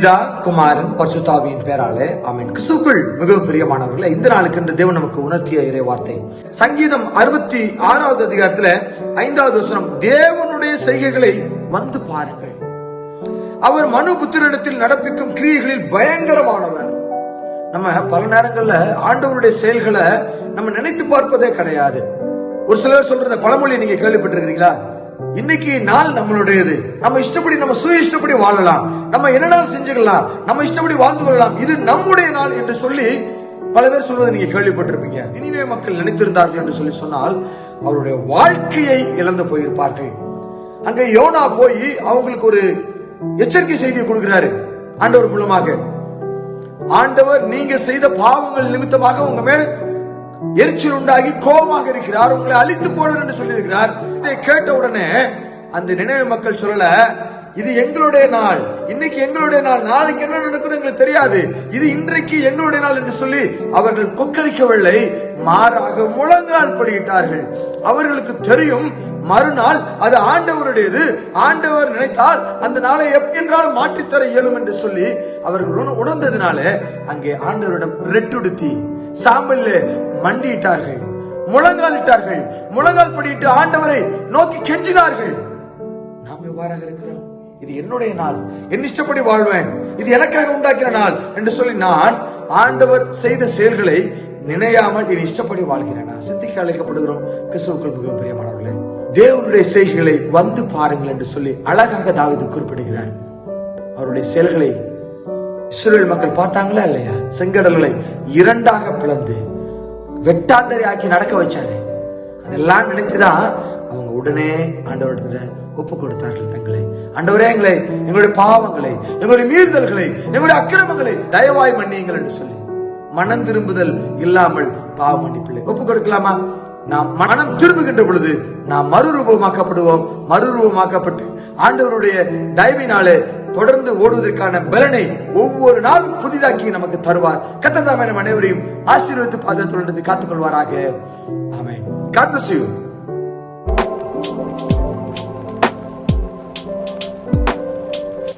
பிதா, குமாரன், பரிசுத்தாவியின் பேராலே ஆமென். கிறிஸ்துவுக்குள் மிகவும் பிரியமானவர்களே, இந்த நாளுக்கு இன்று தேவன் நமக்கு உணர்த்திய இறை வார்த்தை சங்கீதம் 66வது அதிகாரத்துல 5வது வசனம். தேவனுடைய செய்கைகளை வந்து பாருங்கள், அவர் மனு புத்திரிடத்தில் நடப்பிக்கும் கிரியைகளில் பயங்கரமானவர். நம்ம பல நேரங்கள்ல ஆண்டவருடைய செயல்களை நம்ம நினைத்து பார்ப்பதே கிடையாது. ஒரு சிலர் சொல்றத பழமொழி நீங்க கேள்விப்பட்டிருக்கீங்களா? இன்னைக்கு நாள் நம்மளுடையது, நம்ம இஷ்டப்படி, நம்ம சுய இஷ்டப்படி வாழலாம், நம்ம என்ன நாள் செஞ்சுக்கலாம், நம்ம இஷ்டப்படி வாழ்ந்து கொள்ளலாம், இது நம்முடைய நாள் என்று சொல்லி பல பேர் சொல்வதை நீங்க கேள்விப்பட்டிருப்பீங்க. நினிவே மக்கள் நினைத்திருந்தார்கள் என்று சொல்லி சொன்னால் அவருடைய வாழ்க்கையை இழந்து போயிருப்பார்கள். அங்க யோனா போய் அவங்களுக்கு ஒரு எச்சரிக்கை செய்தியை கொடுக்கிறாரு ஆண்டவர் மூலமாக. ஆண்டவர் நீங்க செய்த பாவங்கள் நிமித்தமாக உங்க மேல் எரிச்சல் உண்டாகி கோபமாக இருக்கிறார், உங்களை அழித்து போடுவர் என்று சொல்லி இருக்கிறார். இதை கேட்ட உடனே அந்த நினைவு மக்கள் சொல்லல, இது எங்களுடைய நாள், இன்னைக்கு எங்களுடைய நாள், நாளைக்கு என்ன நடக்கும் எங்களுக்கு தெரியாது, இது இன்றைக்கு எங்களுடைய நாள் என்று சொல்லி அவர்கள் கொக்கரிக்கவில்லை, மாறாக முழங்கால் படியிட்டார்கள். அவர்களுக்கு தெரியும் மறுநாள் அது ஆண்டவருடையது, ஆண்டவர் நினைத்தால் அந்த நாளை எப்பென்றாலும் மாற்றித்தர இயலும் என்று சொல்லி அவர்கள் உணர்ந்ததினால அங்கே ஆண்டவரிடம் ரெட்டுடுத்தி சாம்பல்ல மண்டியிட்டார்கள், முழங்காலிட்டார்கள், முழங்கால் படியிட்டு ஆண்டவரை நோக்கி கெஞ்சினார்கள். நாம் எவ்வாறாக இருக்கிறோம்? இது என்னுடைய நாள், என் இஷ்டப்படி வாழ்வேன், இது எனக்காக உண்டாக்கின நாள் என்று சொல்லி நான் ஆண்டவர் செய்த செயல்களை நினையாமல் என் இஷ்டப்படி வாழ்கிறேன். சிந்திக்க அழைக்கப்படுகிறோம். கிறிஸ்துவுக்குள் மிகவும் பிரியமானவர்களே, தேவனுடைய செய்கைகளை வந்து பாருங்கள் என்று சொல்லி அழகாக தாவீது குறிப்பிடுகிறார். அவருடைய செயல்களை இஸ்ரவேல் மக்கள் பார்த்தாங்களா இல்லையா? செங்கடல்களை இரண்டாக பிளந்து வெட்டாந்தரை ஆக்கி நடக்க வச்சாரு. அதெல்லாம் நினைத்துதான் அவங்க உடனே ஆண்டவரிடத்துல ஒப்பு கொடுத்தார்கள் தங்களை. ஆண்டவரே, எங்களுடைய பாவங்களை, எங்களுடைய மீறுதல்களை, எங்களுடைய அக்கிரமங்களை தயவாய் மன்னியுங்கள் என்று சொல்லி மனம் திரும்புதல் இல்லாமல் பாவ மன்னிப்பில்லை. ஒப்பு கொடுக்கலாமா? நாம் மனம் திரும்புகின்ற பொழுது நாம் மறுரூபமாக்கப்படுவோம். மறுரூபமாக்கப்பட்டு ஆண்டவருடைய தயவினாலே தொடர்ந்து ஓடுவதற்கான பலனை ஒவ்வொரு நாளும் புதிதாக்கி நமக்கு தருவார். கர்த்தர் தாமே நம் அனைவரையும் ஆசீர்வதித்து பாதத்தில் காத்துக் கொள்வாராக. ஆமென். God bless you.